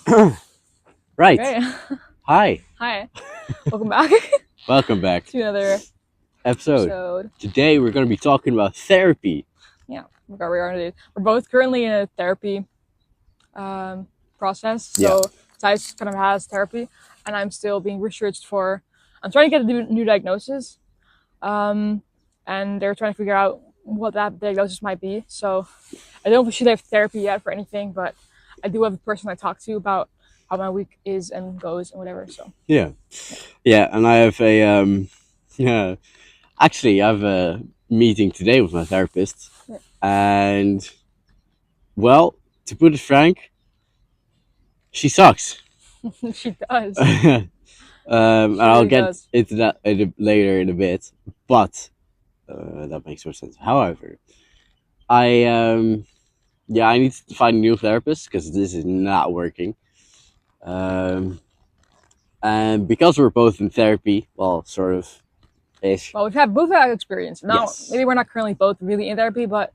Right. Okay. Hi. Hi. Welcome back Welcome back. to another Episode. episode. Today we're going to be talking about therapy. Yeah, we're both currently in a therapy process. So Thijs kind of has therapy, and I'm still being researched for. I'm trying to get a new diagnosis, and they're trying to figure out what that diagnosis might be. So I don't officially have therapy yet for anything, but I do have a person I talk to about how my week is and goes and whatever. So Yeah. Yeah, and I have yeah. Actually, I have a meeting today with my therapist. Yeah. And well, to put it frank, she sucks. She does. And She I'll really get does. into that later in a bit, but that makes more sense. However, I yeah, I need to find a new therapist because this is not working. Um, and because we're both in therapy, well, sort of ish. Well, we've had both had experience. Now, Yes, maybe we're not currently both really in therapy, but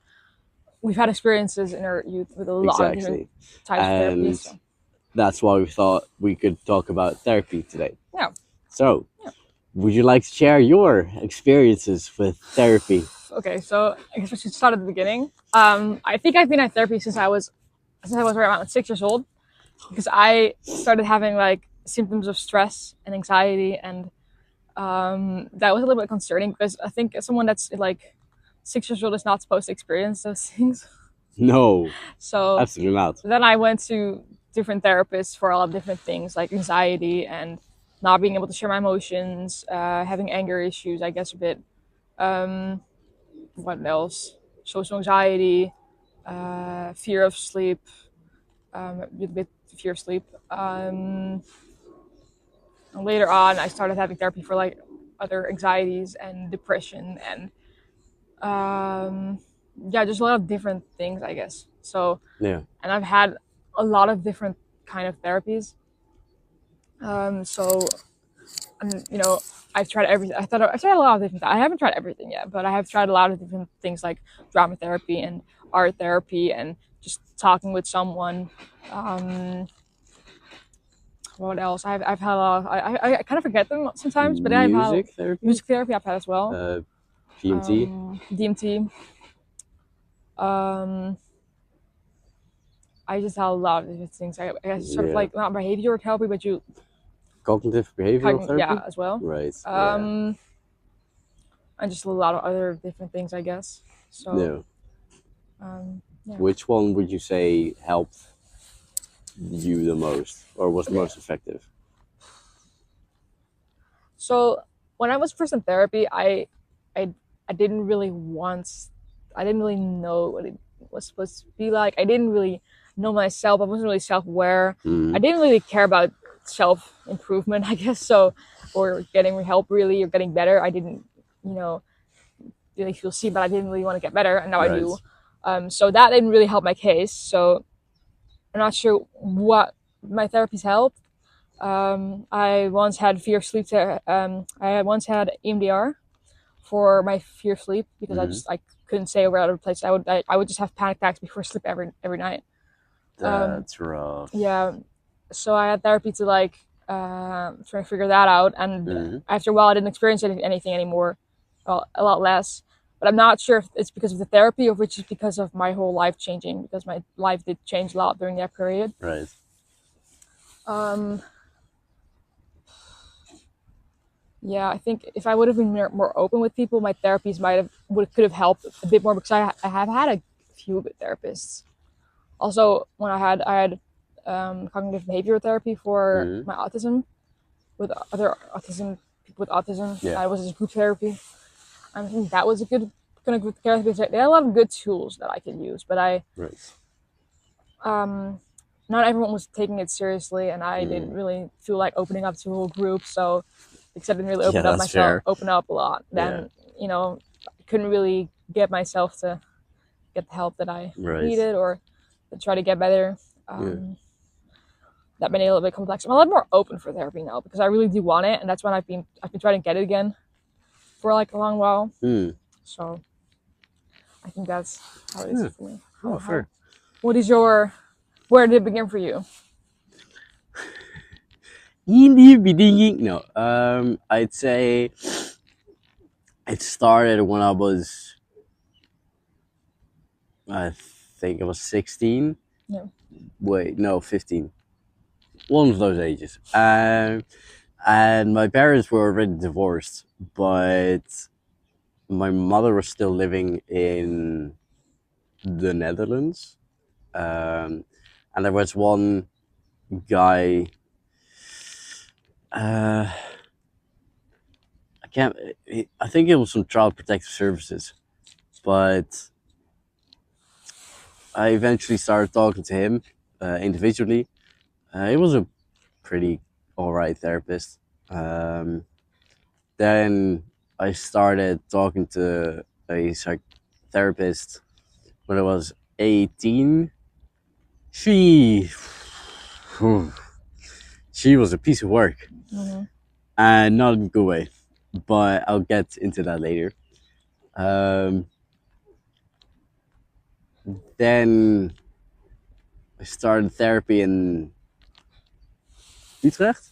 we've had experiences in our youth with a lot of different exactly. types of therapies. And So that's why we thought we could talk about therapy today. yeah. So, Yeah. would you like to share your experiences with therapy? Okay, so I guess we should start at the beginning. I think I've been at therapy since I was around 6 years old, because I started having like symptoms of stress and anxiety, and that was a little bit concerning because I think someone that's like 6 years old is not supposed to experience those things. No, So absolutely not. then I went to different therapists for a lot of different things like anxiety and not being able to share my emotions, having anger issues, I guess a bit. Um, what else? Social anxiety, fear of sleep, a bit fear of sleep. And later on, I started having therapy for like other anxieties and depression and yeah, just a lot of different things, I guess. So, Yeah. and I've had a lot of different kind of therapies. So, and I've tried everything. I've tried a lot of different. I haven't tried everything yet, but I have tried a lot of different things like drama therapy and art therapy and just talking with someone. Um, what else? I've had a lot. I kind of forget them sometimes, but I've had Music therapy? music therapy. I've had as well. PMT? DMT. Um, I just had a lot of different things. I guess sort of Yeah. like not behavioral therapy, but Cognitive behavioral yeah, therapy? as well. Right. And just a lot of other different things, I guess. So, No. yeah. Which one would you say helped you the most or was the Okay. most effective? So when I was first in therapy, I didn't really want, I didn't really know what it was supposed to be like. I didn't really know myself. I wasn't really self-aware. I didn't really care about self-improvement, I guess. So, or getting help really, or getting better. I didn't, you know, really feel seen, but I didn't really want to get better, and now I do. So that didn't really help my case. So I'm not sure what my therapies helped. I once had fear of sleep. I once had EMDR for my fear of sleep because I couldn't say where out of place. I would just have panic attacks before sleep every night. That's rough. Yeah, so I had therapy to like try to figure that out. And after a while, I didn't experience anything anymore. Well, a lot less. But I'm not sure if it's because of the therapy or which is because of my whole life changing, because my life did change a lot during that period. Right. Yeah, I think if I would have been more open with people, my therapies could have helped a bit more, because I have had a few good therapists. Also, when I had cognitive behavioral therapy for my autism, with other autism people with autism. Yeah. I was in group therapy. I think that was a good kind of group therapy. They had a lot of good tools that I could use, but not everyone was taking it seriously, and I didn't really feel like opening up to a whole group. So, because I didn't really open up myself, fair. open up a lot, then I couldn't really get myself to get the help that I needed or to try to get better. That made it a little bit complex. I'm a lot more open for therapy now because I really do want it, and that's when I've been trying to get it again for like a long while. So I think that's how it is for me. Fair. What is your? Where did it begin for you? in the beginning, no. I'd say it started when I think I was 16. Yeah. Wait, no, 15. One of those ages. And my parents were already divorced, but my mother was still living in the Netherlands. And there was one guy. Uh, I can't. I think it was from Child Protective Services, but I eventually started talking to him individually. He was a pretty alright therapist. Um, then I started talking to a therapist when I was 18. She, she was a piece of work, Mm-hmm. and not in a good way. But I'll get into that later. Um, then I started therapy in Utrecht.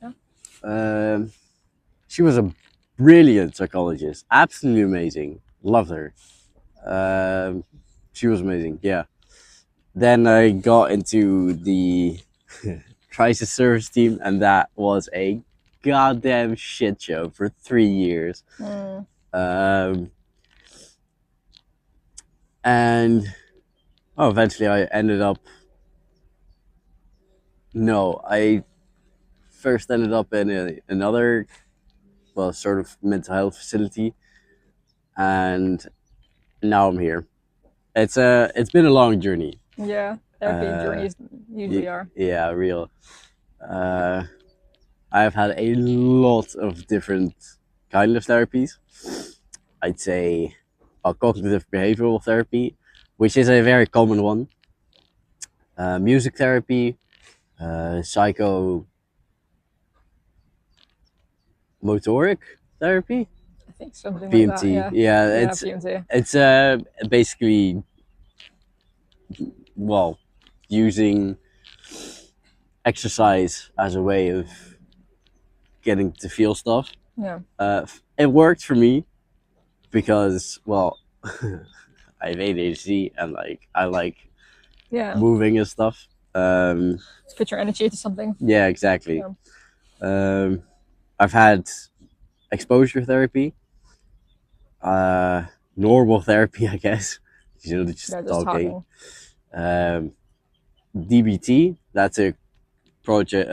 Yeah. She was a brilliant psychologist, absolutely amazing. Loved her. She was amazing. Yeah. Then I got into the crisis service team, and that was a goddamn shit show for 3 years. Mm. And eventually I ended up. No, I first ended up in another, well, sort of mental health facility, and now I'm here. It's been a long journey. Yeah. Therapy journeys usually are. Yeah, real. I've had a lot of different kind of therapies. I'd say cognitive behavioral therapy, which is a very common one. Music therapy, psychomotoric therapy, I think something like that. PMT. Yeah. Yeah, Yeah. PMT. it's basically, well, using exercise as a way of getting to feel stuff. Yeah. It worked for me because, well, I have ADHD and like I like Yeah. moving and stuff. Just put your energy to something. Yeah, exactly. Yeah. I've had exposure therapy, normal therapy, I guess. You know, just Yeah, just talking. talking. DBT, that's a project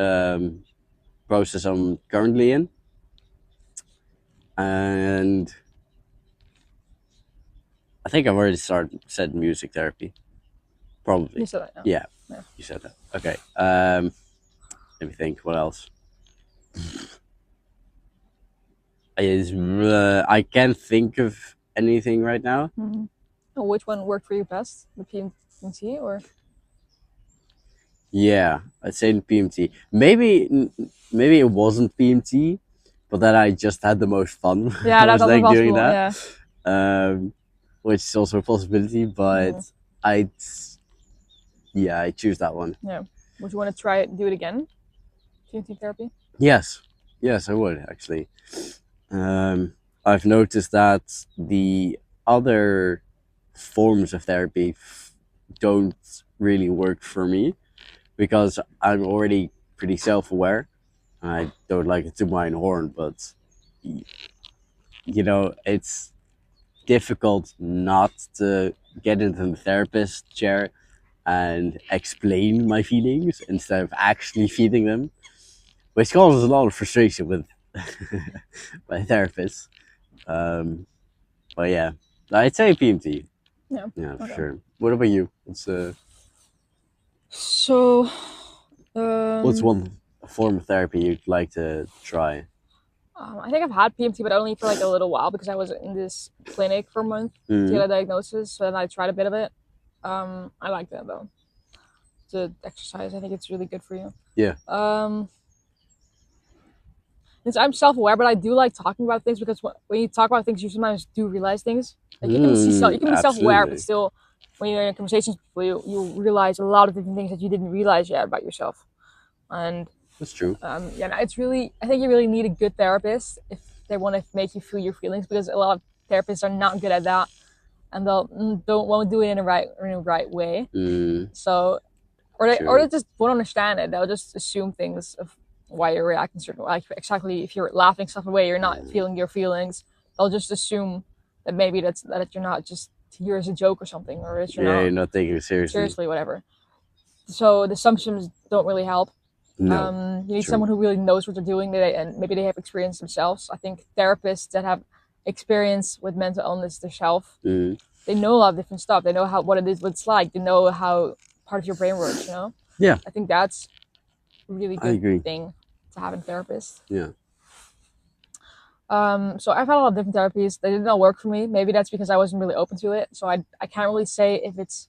process I'm currently in, and I think I've already said music therapy. Probably. You said that. Yeah. Yeah. You said that. Okay. Let me think. What else? I can't think of anything right now. Mm-hmm. Oh, which one worked for you best? The PMT or? Yeah, I'd say the PMT. Maybe it wasn't PMT, but that I just had the most fun. Yeah, I was that's like possible. doing that. Yeah. Which is also a possibility, but I choose that one. Yeah. Would you want to try it? Do it again? PMT therapy? Yes, I would actually. I've noticed that the other forms of therapy don't really work for me because I'm already pretty self-aware. I don't like it to my own horn, but you know, it's difficult not to get into the therapist chair and explain my feelings instead of actually feeling them, which causes a lot of frustration with my therapist. But yeah, I'd say PMT. Yeah. Yeah, for Okay. sure. What about you? So, What's one form of therapy you'd like to try? I think I've had PMT, but only for like a little while because I was in this clinic for a month to get a diagnosis. So then I tried a bit of it. I like that though. To exercise, I think it's really good for you. Yeah. I'm self-aware, but I do like talking about things because when you talk about things, you sometimes do realize things. Like you can be self-aware, but still, when you're in conversations with people, you realize a lot of different things that you didn't realize yet about yourself. And That's true. Yeah, no, it's really, I think you really need a good therapist if they want to make you feel your feelings, because a lot of therapists are not good at that, and they'll won't do it in a right way. Mm, So, or true. they just won't understand it. They'll just assume things of why you're reacting certain way. Like exactly, if you're laughing stuff away, you're not Uh, feeling your feelings. They'll just assume that maybe that you're not just here as a joke or something, or that you're yeah, you're not not taking it seriously. seriously, whatever. So the assumptions don't really help. No, You need true. someone who really knows what they're doing, and maybe they have experience themselves. I think therapists that have experience with mental illness themselves, Mm, they know a lot of different stuff. They know what it is, what it's like. They know how part of your brain works. yeah, I think that's a really I good agree. thing to have in a therapist. Yeah. So I've had a lot of different therapies. They did not work for me. Maybe that's because I wasn't really open to it. So I can't really say if it's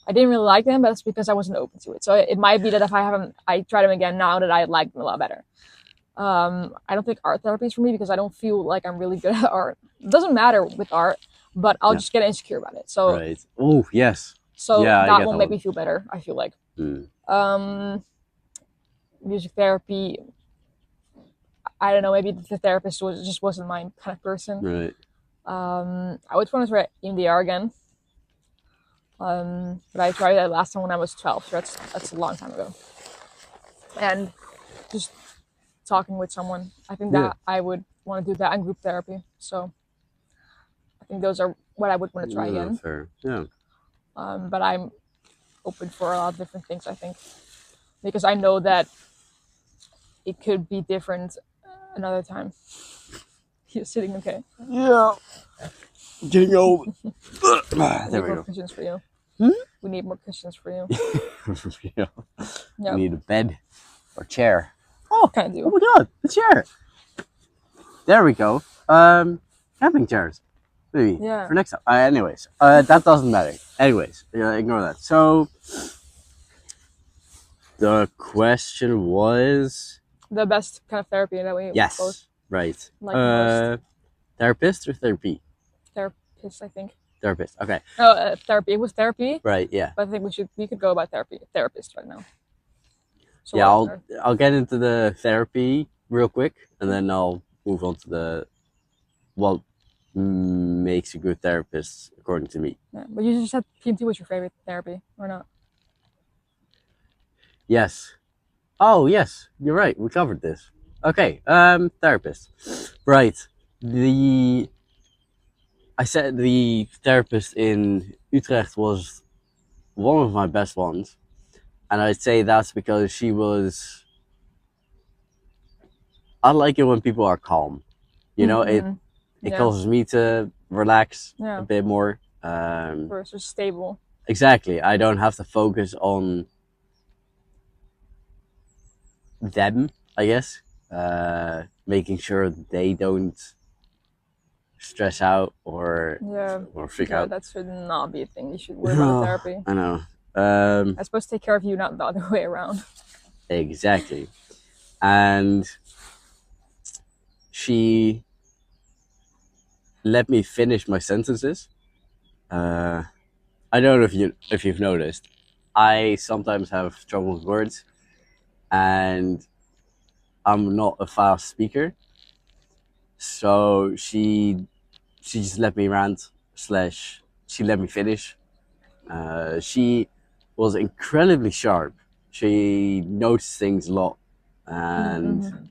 I didn't really like them, but it's because I wasn't open to it. So it might be that if I try them again now, that I like them a lot better. I don't think art therapy is for me because I don't feel like I'm really good at art. It doesn't matter with art, but I'll Yeah. just get insecure about it. So Right. Oh, yes. so Yeah, I that get won't that make one. me feel better. I feel like Mm, um, music therapy. I don't know. Maybe the therapist just wasn't my kind of person. right. I would want to try EMDR again. But I tried that last time when I was 12, so that's a long time ago. And just talking with someone, I think Yeah. that I would want to do that in group therapy. So I think those are what I would want to try Yeah, again. fair. Yeah. But I'm open for a lot of different things, I think, because I know that it could be different another time. You're sitting okay. Yeah. Getting old. We There need we more go. cushions for you. Hmm? We need more cushions for you. Yeah. Yeah, Need a bed or chair. Oh, kind of oh do. my god, the chair. There we go. Camping chairs. Maybe Yeah. for next time. Anyways, that doesn't matter. Anyways, ignore that. So the question was The best kind of therapy that we both yes, right. like most. Therapist or therapy? Therapist, I think. Therapist. Okay. Oh, therapy. It was therapy, Right. Yeah. but I think we could go about therapist right now. So Yeah. what I'll get into the therapy real quick, and then I'll move on to the what makes a good therapist according to me. Yeah, but you just said PMT was your favorite therapy, or not? Yes. Oh, yes. You're right. We covered this. Okay. Therapist. Right. The I said the therapist in Utrecht was one of my best ones, and I'd say that's because she was. I like it when people are calm. Mm-hmm. It Yeah, causes me to relax a yeah. bit more. Or it's just stable. Exactly. I don't have to focus on them, I guess. Making sure they don't stress out Yeah, or freak yeah. out. That should not be a thing. You should worry about in Oh, therapy. I know. I'm supposed to take care of you, not the other way around. Exactly. And she let me finish my sentences. I don't know if you've noticed. I sometimes have trouble with words, and I'm not a fast speaker. So she just let me rant slash she let me finish. She was incredibly sharp. She noticed things a lot, and Mm-hmm.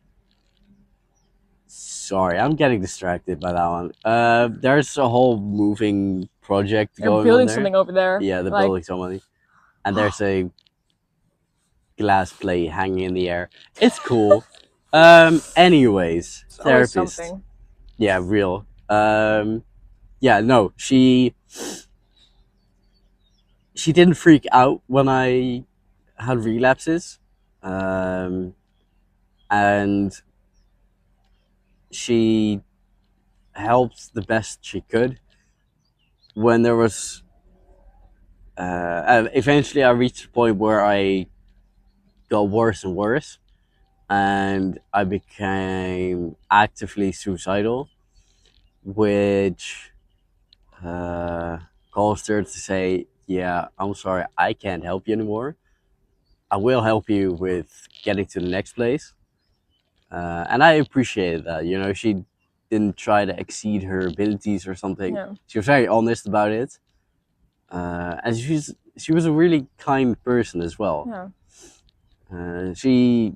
sorry, I'm getting distracted by that one. There's a whole moving project They're going on building there. something over there. Yeah, they're Like, building something, and there's a glass plate hanging in the air. It's cool. Anyways, it's always therapist. something. Yeah, real. Yeah, no, she didn't freak out when I had relapses, and she helped the best she could. When there was, eventually, I reached a point where I got worse and worse, and I became actively suicidal, which caused her to say, "Yeah, I'm sorry, I can't help you anymore. I will help you with getting to the next place. And I appreciated that. You know, she didn't try to exceed her abilities or something. Yeah. She was very honest about it, and she was a really kind person as well. Yeah. She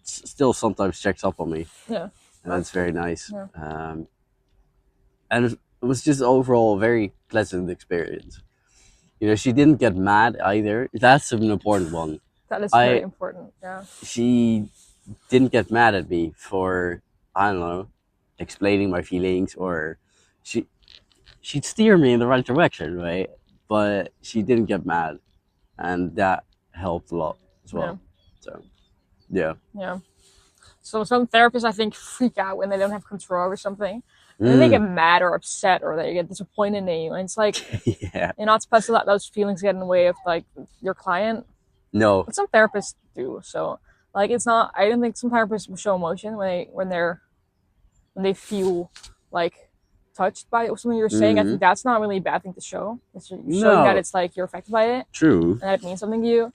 still sometimes checks up on me, Yeah. and that's very nice. Yeah. And it was just overall a very pleasant experience. You know, she didn't get mad either. That's an important one. That is very I important. Yeah. She didn't get mad at me for, I don't know, explaining my feelings, or she she'd steer me in the right direction, right? But she didn't get mad, and that helped a lot as Yeah. well. So yeah. Yeah. So some therapists, I think, freak out when they don't have control over something. And then they get mad or upset or they get disappointed in you. And it's like, Yeah. you're not supposed to let those feelings get in the way of like your client. No. But some therapists do. So like it's not, I don't think some therapists will show emotion when they feel like touched by something you're saying. I think that's not really a bad thing to show. It's showing that No. it's like you're affected by it True. and that it means something to you.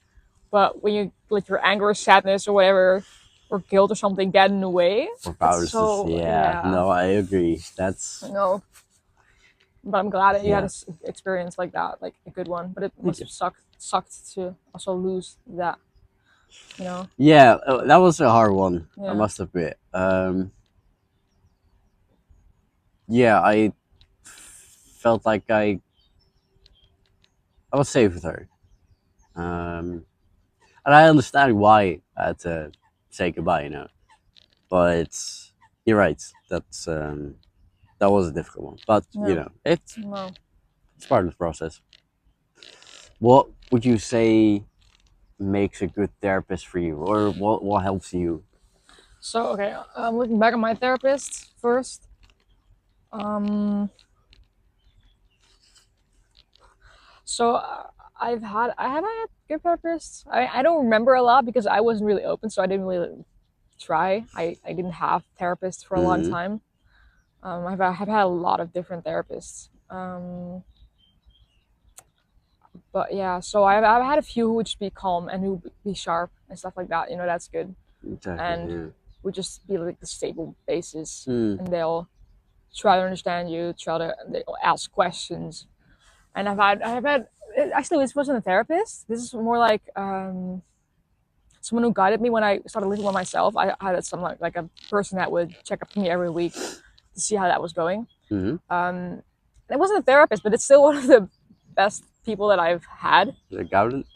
But when you let your anger or sadness or whatever or guilt or something get in the way, Or powers. so Yeah. No, I agree. That's no. But I'm glad that you had Yeah. an experience like that, like a good one. But it must have sucked to also lose that, you know. Yeah. That was a hard one. I Yeah. must admit. Yeah, I felt like I was safe with her. And I understand why I had to say goodbye, you know. But you're right. That's that was a difficult one. But Yeah. you know, it's No. part of the process. What would you say makes a good therapist for you, or what helps you? So okay, looking back at my therapist first. So I have had good therapists. I don't remember a lot because I wasn't really open, so I didn't really try. I didn't have therapists for a long time. I've had a lot of different therapists. But yeah, so I've had a few who would just be calm and who would be sharp and stuff like that. You know, that's good. Exactly. And Yeah. would just be like the stable basis, Mm. and they'll try to understand you, they'll ask questions. And I've had actually this wasn't a therapist. This is more like someone who guided me when I started living by myself. I had some like a person that would check up on me every week to see how that was going. It wasn't a therapist, but it's still one of the best people that I've had. A guidance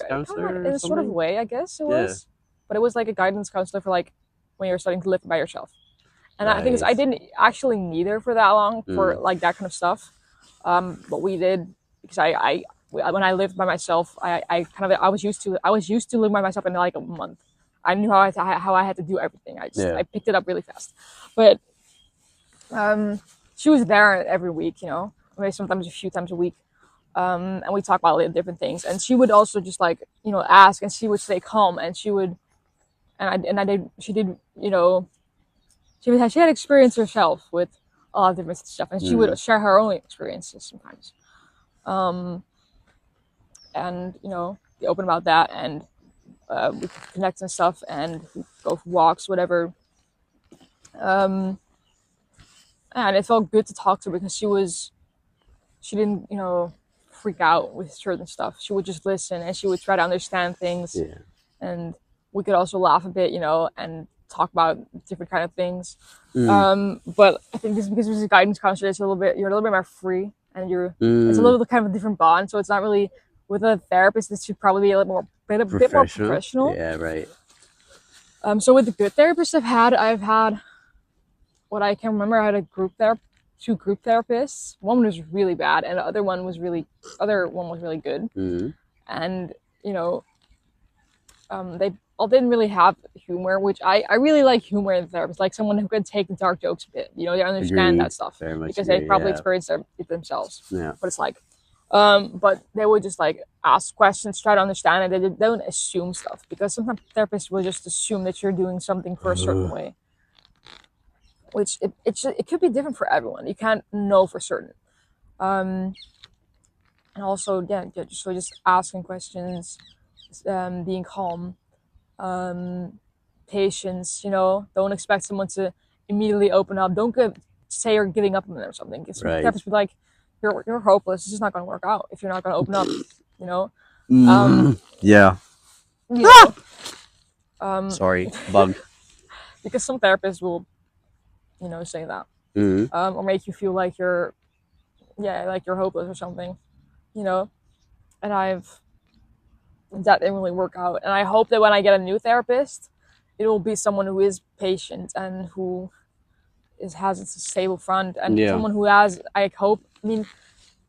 counselor, in a sort of way, I guess it was. But it was like a guidance counselor for like when you're starting to live by yourself. And I think I didn't actually need her for that long for like that kind of stuff. But we did because when I lived by myself, I was used to living by myself in like a month. I knew how I had to do everything. I picked it up really fast. But she was there every week, you know, maybe sometimes a few times a week. And we talk about different things. And she would also just like, you know, ask, and she would stay calm, and she would, she did, you know, she had experience herself with a lot of different stuff, and she would share her own experiences sometimes. And you know, be open about that, and we could connect and stuff, and go for walks, whatever. And it felt good to talk to her because she didn't, you know, freak out with certain stuff. She would just listen, and she would try to understand things. Yeah. And we could also laugh a bit, you know, and talk about different kind of things. But I think this because it was a guidance counselor, you're a little bit more free, and it's a little bit kind of a different bond. So it's not really with a therapist. This should probably be a little bit more professional. Yeah, right. So with the good therapists I've had what I can remember. I had two group therapists. One was really bad, and the other one was really good. And you know, they all didn't really have humor, which I really like humor in therapists, like someone who can take the dark jokes a bit. You know, they understand that stuff because they probably experienced it themselves. Yeah. What it's like. But they would just like ask questions, try to understand it. They don't assume stuff because sometimes therapists will just assume that you're doing something for a certain way, which it could be different for everyone. You can't know for certain. And also, just asking questions, being calm, patience. You know, don't expect someone to immediately open up. Don't say you're giving up on them or something. Because Right. therapists be like, you're hopeless. It's just not going to work out if you're not going to open up. You know. Yeah. You know, Sorry, bug. because some therapists will, you know, say that, or make you feel like you're hopeless or something, you know. And that didn't really work out. And I hope that when I get a new therapist, it will be someone who is patient and who has a stable front, and someone who has, I hope,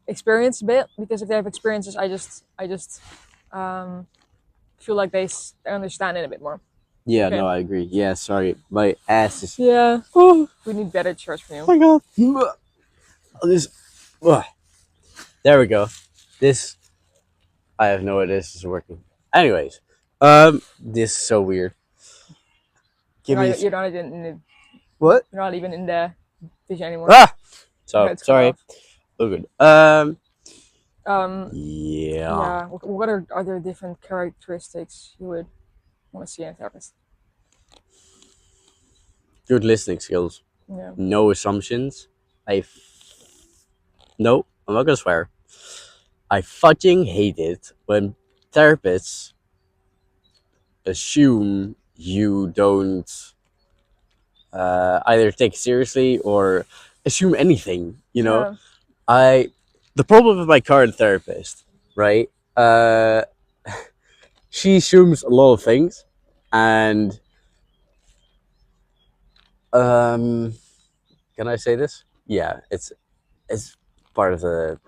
experience a bit, because if they have experiences, I just feel like they understand it a bit more. Yeah, Okay. no, I agree. Yeah, sorry, my ass is. Yeah. We need better chairs for you. Oh my god. There we go. This. I have no idea this is working. Anyways, this is so weird. You're not even in the. What? You're not even in the vision anymore. Ah. So Okay, sorry. Oh, good. Yeah. Yeah. What are other different characteristics you would want to see in a therapist? Good listening skills. Yeah. No assumptions. No, I'm not gonna swear. I fucking hate it when therapists assume you don't either take it seriously or assume anything. You know, the problem with my current therapist, right? She assumes a lot of things, and can I say this? Yeah, it's part of the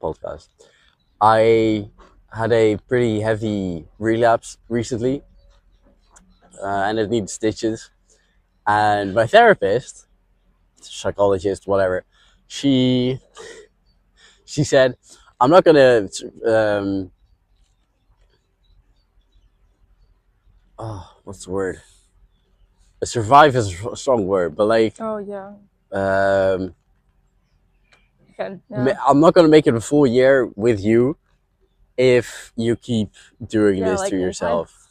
podcast. I had a pretty heavy relapse recently, and it needed stitches. And my therapist, psychologist, whatever, she said, "I'm not gonna." What's the word? Survive is a strong word, but like. Oh yeah. I'm not gonna make it a full year with you if you keep doing this to yourself.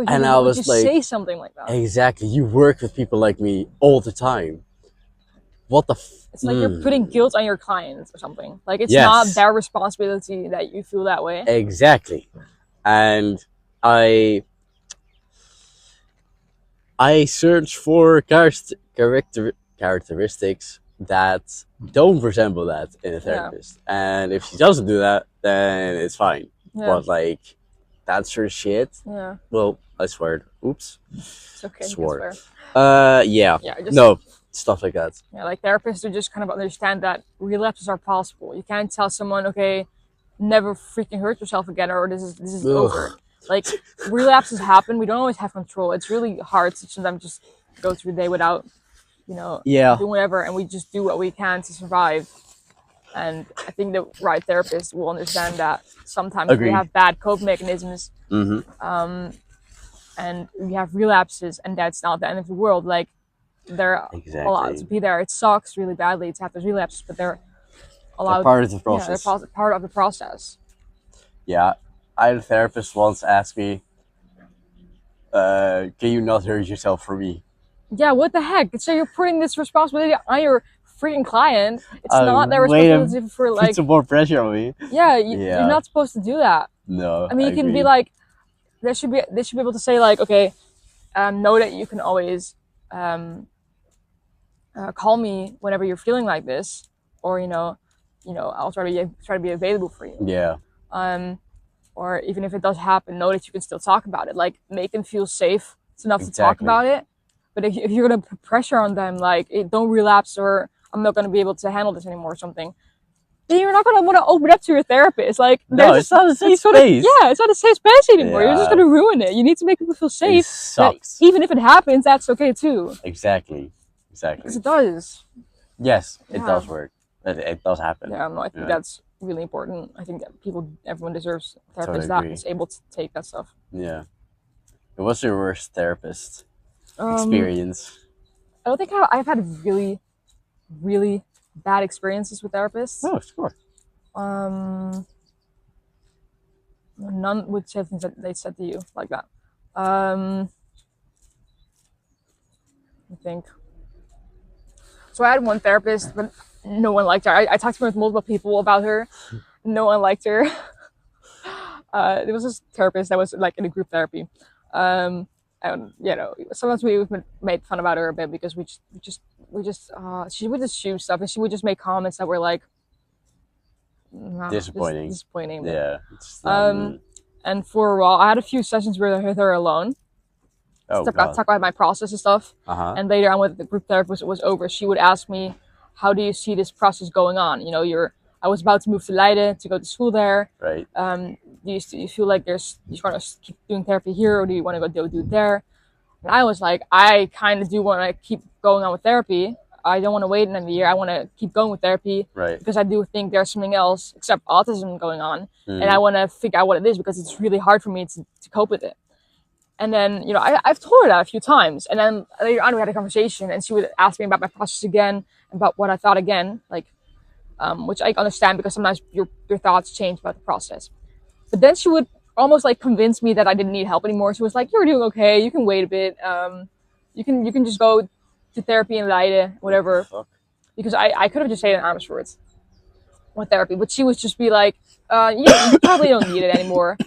And I was like, say something like that. Exactly. You work with people like me all the time. What the? It's like you're putting guilt on your clients or something. Like it's not their responsibility that you feel that way. Exactly. And I search for characteristics that don't resemble that in a therapist. And if she doesn't do that, then it's fine. But like, that's her shit. Yeah. Well, I swear. Oops. It's okay. Swore. Yeah. No, stuff like that. Yeah, like therapists who just kind of understand that relapses are possible. You can't tell someone, okay, never freaking hurt yourself again, or this is over. Like, relapses happen. We don't always have control. It's really hard to sometimes just go through the day without, you know, doing whatever, and we just do what we can to survive. And I think the right therapist will understand that sometimes we have bad coping mechanisms, and we have relapses, and that's not the end of the world. Like, they're allowed to be there. It sucks really badly to have those relapses, but they're allowed. They're part of the process. Yeah, they're part of the process. Yeah. I had a therapist once ask me, can you not hurt yourself for me? Yeah, what the heck? So you're putting this responsibility on your freaking client. It's not their responsibility for like... Put some more pressure on me. Yeah, you're not supposed to do that. No, I mean, you can be like... They should be able to say like, okay, know that you can always call me whenever you're feeling like this. Or, you know, I'll try to be available for you. Yeah. Or even if it does happen, know that you can still talk about it. Like, make them feel safe enough to talk about it. But if you're going to put pressure on them, like, don't relapse, or I'm not going to be able to handle this anymore or something, then you're not going to want to open up to your therapist. Like, no, it's not a safe space. It's not a safe space anymore. You're just going to ruin it. You need to make people feel safe. It sucks. Even if it happens, that's okay too. Exactly. Because it does. Yes, it does work. It does happen. Yeah, no, I think that's really important. I think that everyone deserves a therapist that is able to take that stuff. Yeah. What's your worst therapist experience? I don't think I've had really, really bad experiences with therapists. Oh, sure. None would say things that they said to you like that. I think. So I had one therapist, but no one liked her. I talked to multiple people about her. No one liked her. There was this therapist that was like in a group therapy. And sometimes we made fun about her a bit because she would assume stuff and she would just make comments that were like Disappointing. disappointing. Yeah. And for a while, I had a few sessions with her alone. Oh, talk about my process and stuff. And later on, when the group therapy was over, she would ask me, "How do you see this process going on? I was about to move to Leiden to go to school there. Right. Do you feel like you want to keep doing therapy here, or do you want to go do it there?" And I was like, I kind of do want to keep going on with therapy. I don't want to wait another year. I want to keep going with therapy, right? Because I do think there's something else except autism going on, and I want to figure out what it is because it's really hard for me to cope with it. And then, I've told her that a few times. And then later on, we had a conversation and she would ask me about my process again, about what I thought again, which I understand because sometimes your thoughts change about the process. But then she would almost like convince me that I didn't need help anymore. She was like, "You're doing okay. You can wait a bit. You can just go to therapy in Leiden, whatever." Because I could have just stayed in Amersfoort with therapy. But she would just be like, you probably don't need it anymore.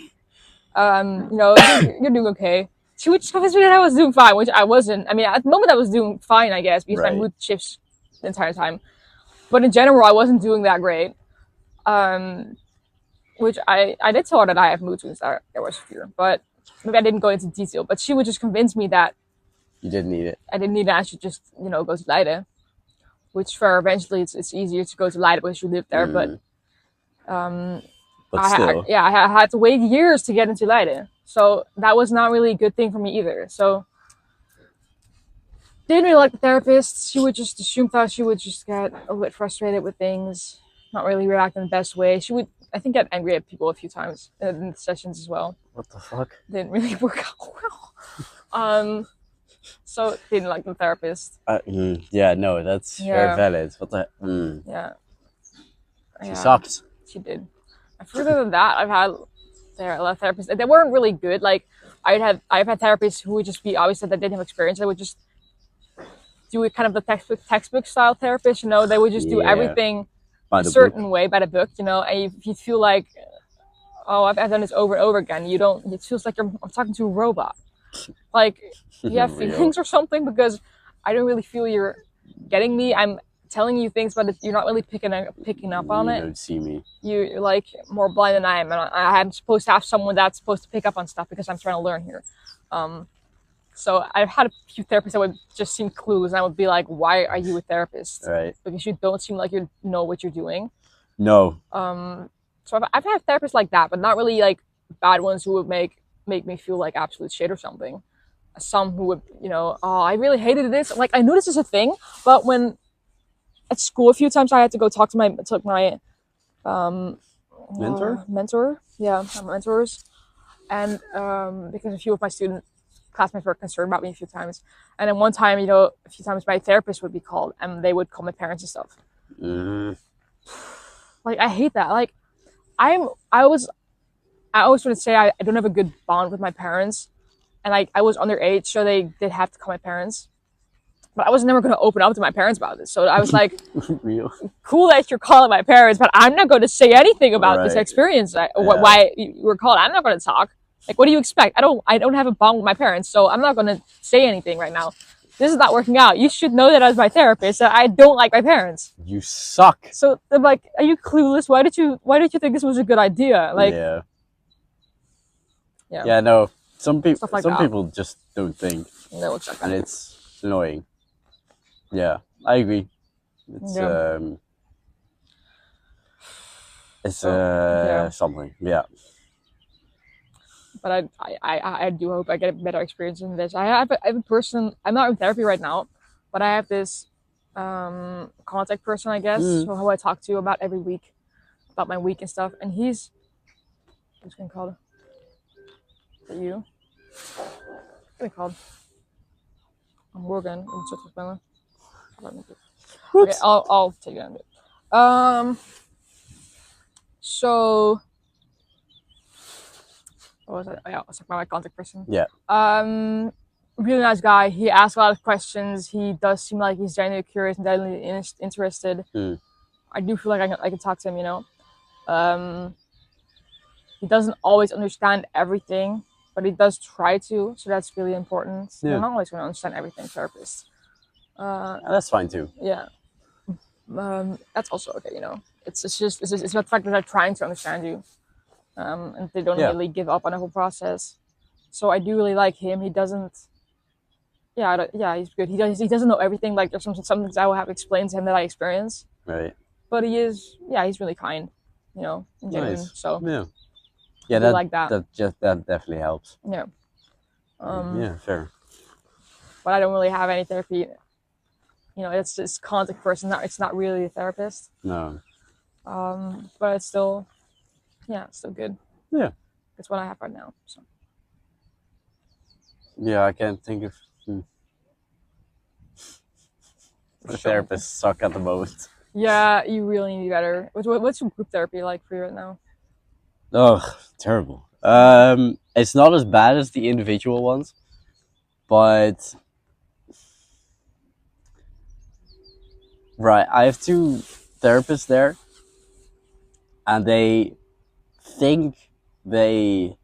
You're doing okay. She would just convince me that I was doing fine, which I wasn't. I mean, at the moment I was doing fine, I guess, because my mood shifts the entire time. But in general, I wasn't doing that great. Which I did tell her that I have mood swings that was severe, but maybe I didn't go into detail. But she would just convince me that you didn't need it. I didn't need it. I should just, go to Leiden. Which for eventually it's easier to go to Leiden because you live there, but still. I had to wait years to get into Leiden. So that was not really a good thing for me either. So didn't really like the therapist. She would just assume that she would just get a bit frustrated with things, not really react in the best way. She would, I think, get angry at people a few times in the sessions as well. What the fuck? Didn't really work out well. So didn't like the therapist. Yeah, no, that's very valid. What the? Yeah. She sucked. She did. And further than that, I've had a lot of therapists. They weren't really good. Like I've had therapists who would just be obviously that didn't have experience. They would just do it kind of the textbook style therapist. They would just do everything a certain way by the book. And you feel like, oh, I've done this over and over again. It feels like I'm talking to a robot. Like you have feelings or something, because I don't really feel you're getting me. I'm telling you things, but you're not really picking up on it. You don't see me. You're like more blind than I am, and I'm supposed to have someone that's supposed to pick up on stuff because I'm trying to learn here. So I've had a few therapists that would just seem clueless, and I would be like, "Why are you a therapist? Right? Because you don't seem like you know what you're doing." No. So I've had therapists like that, but not really like bad ones who would make me feel like absolute shit or something. Some who would, oh, I really hated this. Like I knew this is a thing, but when at school a few times I had to go talk to my mentor, yeah, my mentors, and because a few of my classmates were concerned about me a few times, and then one time, a few times my therapist would be called, and they would call my parents and stuff. Like I hate that. Like I always want to say I don't have a good bond with my parents, and I was underage, so they did have to call my parents. But I was never going to open up to my parents about this. So I was like, Real? Cool that you're calling my parents, but I'm not going to say anything about this experience. Why you were called. I'm not going to talk. Like, what do you expect? I don't have a bond with my parents, so I'm not going to say anything right now. This is not working out. You should know that as my therapist that I don't like my parents. You suck. So they're like, are you clueless? Why did you think this was a good idea? Like, yeah. No. Some people just don't think. No, exactly. And it's annoying. Yeah, I agree. It's something. Yeah. But I do hope I get a better experience in this. I have a person. I'm not in therapy right now, but I have this contact person, I guess, who I talk to about every week, about my week and stuff. And what's it called? Is that you? What's it called? I'm Morgan. Okay, I'll take it on it. So what was it? Oh, yeah, I was talking about my contact person. Yeah. Really nice guy. He asks a lot of questions. He does seem like he's genuinely curious and genuinely interested. Mm. I do feel like I can talk to him, you know. He doesn't always understand everything, but he does try to, so that's really important. Yeah. You're not always going to understand everything, therapists. That's fine too. Yeah. That's also okay, you know. It's about the fact that they're trying to understand you, and they don't Yeah. really give up on the whole process. So I do really like him. He doesn't. Yeah, he's good. He doesn't know everything. Like there's some things I will have explained to him that I experience. Right. But he's really kind, you know, and genuine. Nice. So Yeah. I Yeah, do like that. That definitely helps. Yeah. Yeah, fair. But I don't really have any therapy. You know, it's just contact person. It's not really a therapist. No. But it's still, it's still good. Yeah. It's what I have right now. So. Yeah, I can't think of. The therapists suck at the moment. Yeah, you really need better. What's your group therapy like for you right now? Ugh, terrible. It's not as bad as the individual ones, but right, I have 2 therapists there, and they think they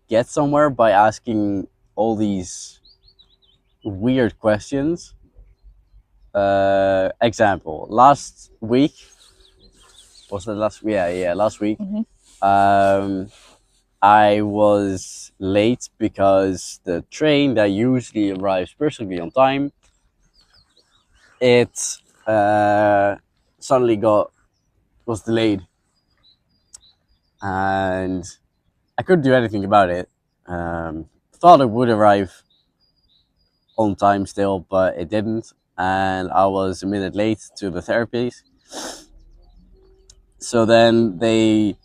get somewhere by asking all these weird questions. Example, last week. Was it last? Yeah, last week. Mm-hmm. I was late because the train that usually arrives perfectly on time, it suddenly was delayed, and I couldn't do anything about it. Thought it would arrive on time still, but it didn't, and I was a minute late to the therapies. So then they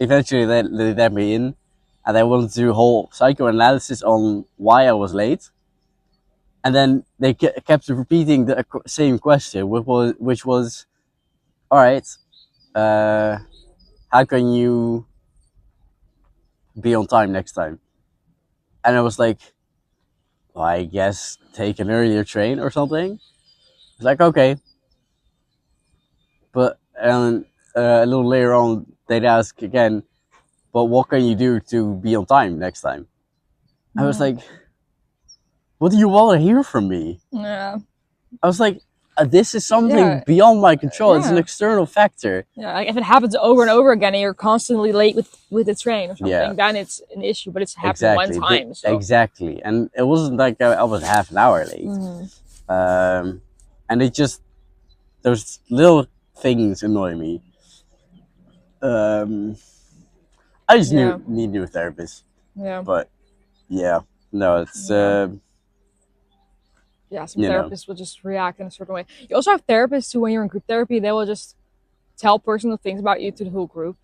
eventually they let me in, and they wanted to do a whole psychoanalysis on why I was late. And then they kept repeating the same question, which was, all right, how can you be on time next time? And I was like, well, I guess take an earlier train or something. It's like, okay. But a little later on, they'd ask again, but what can you do to be on time next time? I was like, what do you want to hear from me? Yeah. I was like, this is something beyond my control. It's an external factor. Yeah, like if it happens over and over again and you're constantly late with the train or something, then it's an issue, but it's happened one time. So. Exactly. And it wasn't like I was half an hour late. And it just, those little things annoy me. I just need new therapists. Yeah. But yeah, no, it's some therapists will just react in a certain way. You also have therapists who, when you're in group therapy, they will just tell personal things about you to the whole group.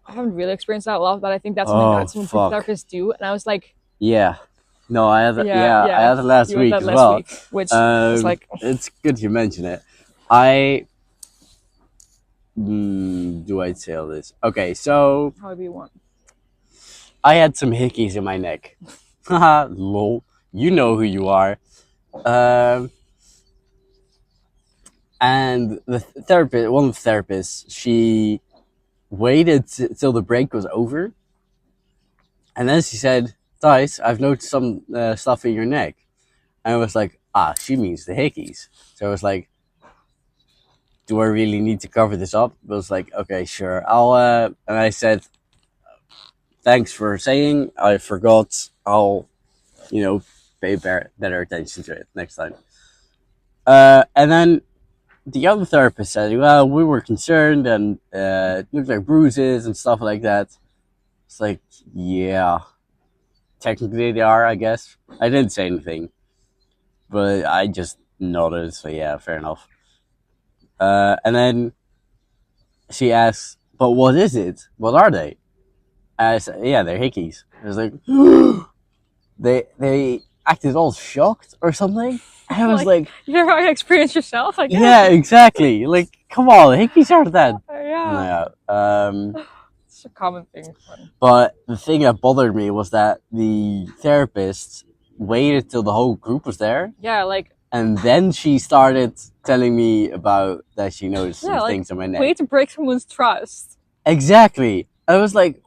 I haven't really experienced that a lot, but I think that's something that some group therapists do. And I was like, no, I had it. I had it last week as well. Which is like, it's good you mention it. Do I tell this? Okay, so however you want. I had some hickeys in my neck. Haha, lol. You know who you are. And the therapist, one of the therapists, she waited till the break was over, and then she said, "Thijs, I've noticed some stuff in your neck." And I was like, she means the hickeys. So I was like, do I really need to cover this up? I was like, okay, sure. And I said, thanks for saying. I forgot. I'll, pay better attention to it next time. And then the other therapist said, well, we were concerned and it looked like bruises and stuff like that. It's like, yeah, technically they are, I guess. I didn't say anything, but I just nodded. So yeah, fair enough. And then she asks, but what is it? What are they? And I said, yeah, they're hickeys. I was like, they acted all shocked or something. And I was like, you never had experience yourself? Yeah, exactly. Like, come on, hickeys aren't that. Yeah. Yeah. It's a common thing. But the thing that bothered me was that the therapist waited till the whole group was there, Yeah, like and then she started telling me about that she noticed some like things on my neck. way to break someone's trust. Exactly. I was like,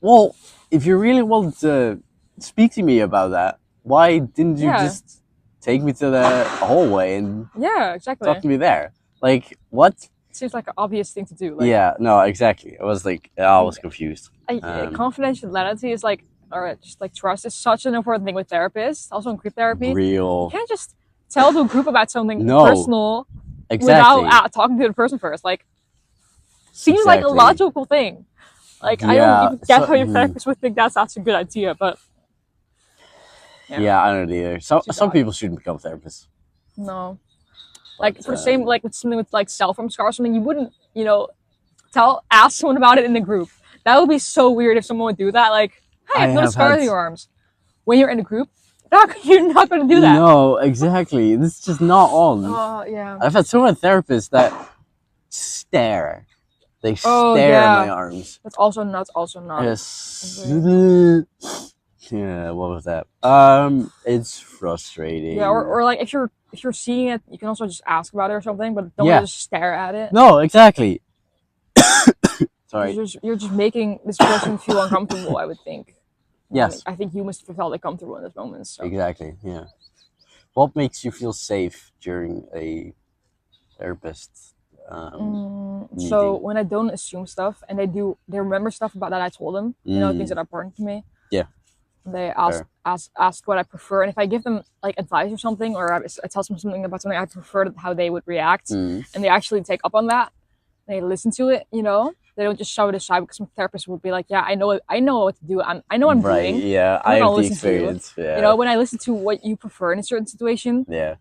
well, if you really wanted to speak to me about that, why didn't you Yeah. just take me to the hallway and Yeah, exactly. talk to me there? Like, what? It seems like an obvious thing to do. Like, Yeah, no, exactly. I was like, I was confused. confidentiality is like, or just like trust is such an important thing with therapists. Also in group therapy, you Real. can't just tell the group about something No. personal Exactly. without talking to the person first. Like, seems like a Exactly. logical thing. Like, I Yeah, don't even get so- how your therapist would think that's a good idea, but Yeah, I don't either. Some odd. people shouldn't become therapists. no. Like But, for the same, like with something with like self-harm scar or something, you wouldn't, ask someone about it in the group. That would be so weird if someone would do that. Like, hey, I I've got a have scar had- on your arms. When you're in a group, you're not going to do that. No, exactly. This is just not on. Oh, yeah. I've had so many therapists that stare. They Oh, stare yeah. at my arms. That's also not. Yes. Yeah, what was that? It's frustrating. Yeah, or like if you're seeing it, you can also just ask about it or something, but don't Yeah. just stare at it. No, exactly. Sorry. You're just making this person feel uncomfortable, I would think. Yes. I think you must have felt uncomfortable in those moments. So. Exactly. Yeah. What makes you feel safe during a therapist? So meeting? when I don't assume stuff and they remember stuff about that I told them, things that are important to me. Yeah. They ask what I prefer, and if I give them like advice or something, or I tell them something about something I prefer, how they would react, and they actually take up on that, they listen to it. They don't just shove it aside, because some therapists will be like, "Yeah, I know what to do. I know what I'm right. doing." Yeah, I have the experience. Yeah. When I listen to what you prefer in a certain situation, Yeah.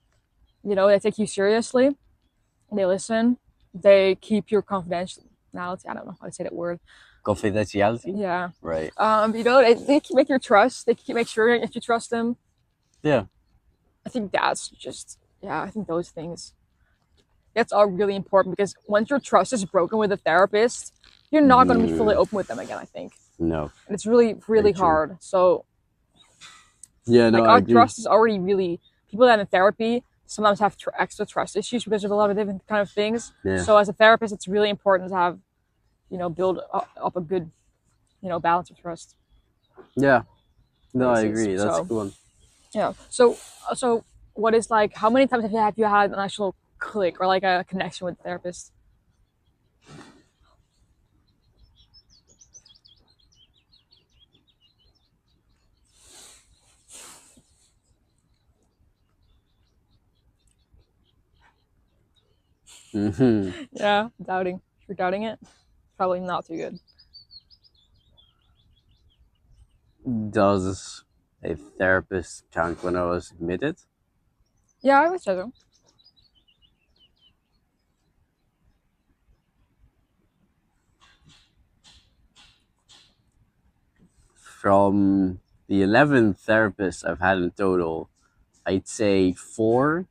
they take you seriously. They listen. They keep your confidentiality. I don't know how to say that word. Confidentiality. Yeah. Right. They make your trust. They make sure if you trust them. Yeah. I think that's just I think those things. That's all really important, because once your trust is broken with a therapist, you're not going to be fully open with them again, I think. No. And it's really, really hard. So yeah, no, our trust is already really, people that are in therapy sometimes have extra trust issues because of a lot of different kind of things. Yeah. So as a therapist, it's really important to have, build up a good, balance of trust. Yeah. No, I agree. That's a good one. Yeah. So what is like, how many times have you had an actual click or like a connection with a therapist? Yeah, doubting. If you're doubting it, probably not too good. Does a therapist count when I was admitted? Yeah, I would say so. From the 11 therapists I've had in total, I'd say 4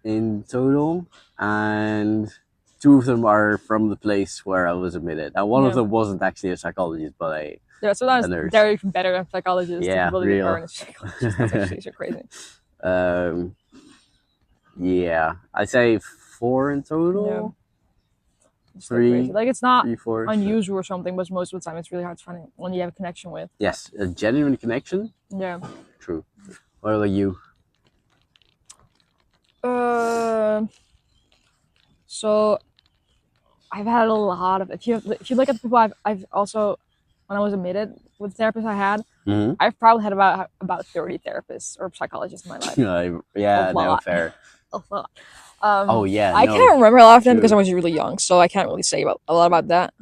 in total, and 2 of them are from the place where I was admitted. And one of them wasn't actually a psychologist, but sometimes they're even better than psychologists. Yeah, real. That's actually so crazy. Yeah, I'd say 4 in total. Yeah. 3, like it's not 3, 4, unusual or something, but most of the time it's really hard to find one you have a connection with. Yes, a genuine connection. Yeah. True. What about you? So I've had a lot of. If you look at the people I've also, when I was admitted with therapists I had, I've probably had about 30 therapists or psychologists in my life. Yeah, no, fair. A lot. I can't remember a lot of them because I was really young, so I can't really say a lot about that.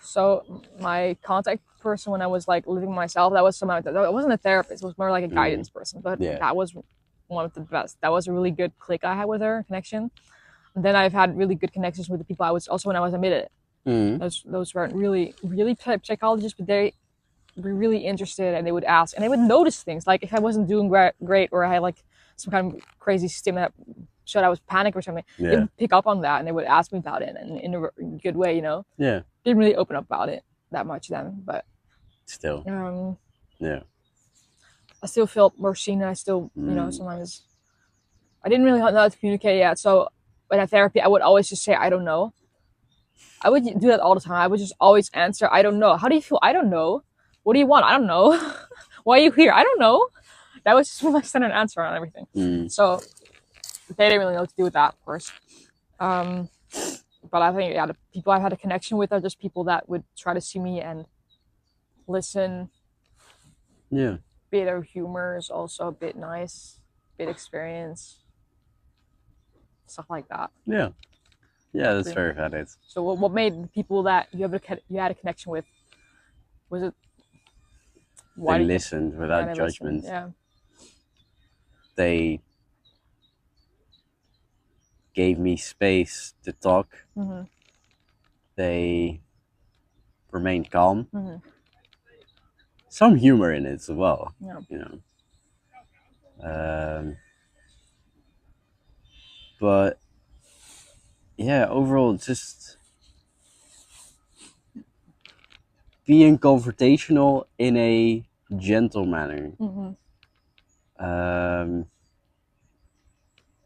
So my contact person when I was like living with myself, that was someone that wasn't a therapist, it was more like a guidance person, but that was one of the best. That was a really good click I had with her, connection. And then I've had really good connections with the people I was also when I was admitted. Those weren't really psychologists, but they were really interested, and they would ask, and they would notice things like if I wasn't doing great or I had like some kind of crazy stim that showed I was panicked or something, they Yeah. would pick up on that and they would ask me about it, and in a good way, you know. Yeah. Didn't really open up about it that much then, but Still. Yeah. I still felt more seen, and I still, you know, Mm. sometimes I didn't really know how to communicate yet. So when I therapy, I would always just say, I don't know. I would do that all the time. I would just always answer, I don't know. How do you feel? I don't know. What do you want? I don't know. Why are you here? I don't know. That was just my standard answer on everything. Mm. So they didn't really know what to do with that, of course. But I think, yeah, the people I've had a connection with are just people that would try to see me and listen. Yeah. Bit of humor is also a bit nice, bit experience, stuff like that. Yeah. Yeah, that's Agree. very valid. So what made the people that you had a connection with? Was it They did you- listened without they judgment. listened? Yeah. They gave me space to talk. Mm-hmm. They remained calm. Mm-hmm. Some humor in it as well. Yeah. You know. But yeah, overall, just being confrontational in a gentle manner, Mm-hmm.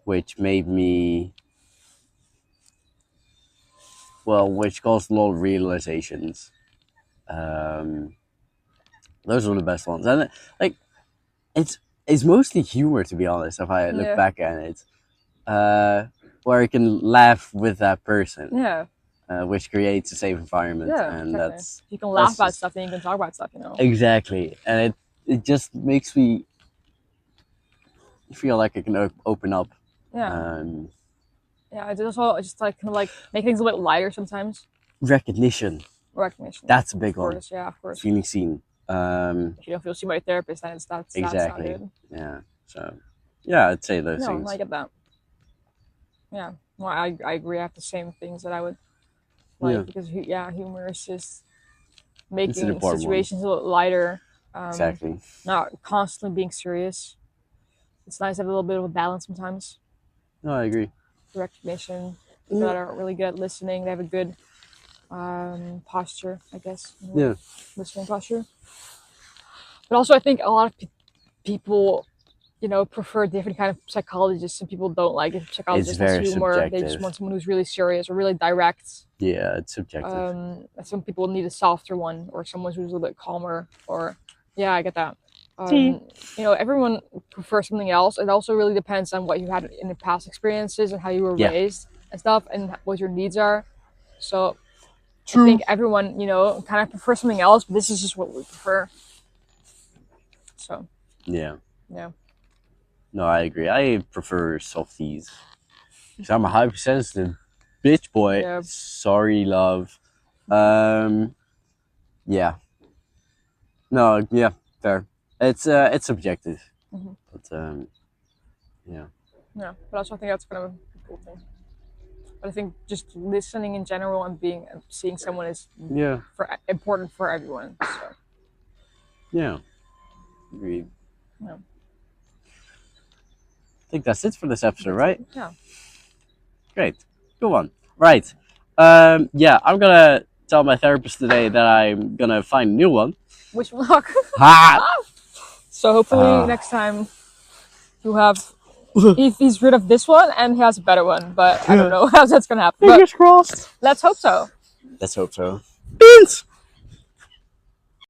which made me, well, which caused a lot of realizations. Those were the best ones, and like, it's mostly humor, to be honest. If I look Yeah. back at it, where you can laugh with that person. Yeah. Which creates a safe environment, Yeah, and exactly. that's You can laugh that's about just- stuff, then you can talk about stuff, you know. exactly, and it just makes me feel like I can open up. Yeah. Yeah, it's also just like kind of like make things a little lighter sometimes. Recognition, Recognition. that's a big Of one. course, yeah, of course. Feeling seen. If you don't feel seen by a therapist, then that's Exactly. not good. Yeah. So yeah, I'd say those No, things. I get that. Yeah. Well, I agree. I have the same things that I would like Yeah. because humor is just making important one. situations a little lighter. Exactly. Not constantly being serious. It's nice to have a little bit of a balance sometimes. No, I agree. Recognition. People that are really good at listening. They have a good posture, I guess. Yeah. Listening posture. But also, I think a lot of people, you know, prefer different kind of psychologists. Some people don't like if psychologists very has humor. They just subjective. want someone who's really serious or really direct. Yeah, it's subjective. Some people need a softer one or someone who's a little bit calmer. Or yeah, I get that. You know, everyone prefers something else. It also really depends on what you had in the past experiences and how you were Yeah. raised and stuff, and what your needs are. So True. I think everyone, you know, kind of prefers something else, but this is just what we prefer. So Yeah. yeah. No, I agree. I prefer softies. Because I'm a hypersensitive bitch boy. Yeah. Sorry, love. Yeah. No, yeah, fair. It's subjective. Mhm. But yeah. Yeah, but also I think that's kind of a cool thing. But I think just listening in general and seeing someone is Yeah. important for everyone. So Yeah. Agreed. Yeah. I think that's it for this episode, right? Yeah. Great. Good one. Right. Yeah, I'm gonna tell my therapist today that I'm gonna find a new one. Wish me luck. Ha! So hopefully next time you have he's rid of this one and he has a better one, but I don't know how that's gonna happen. But Fingers crossed. let's hope so. Let's hope so. Beans!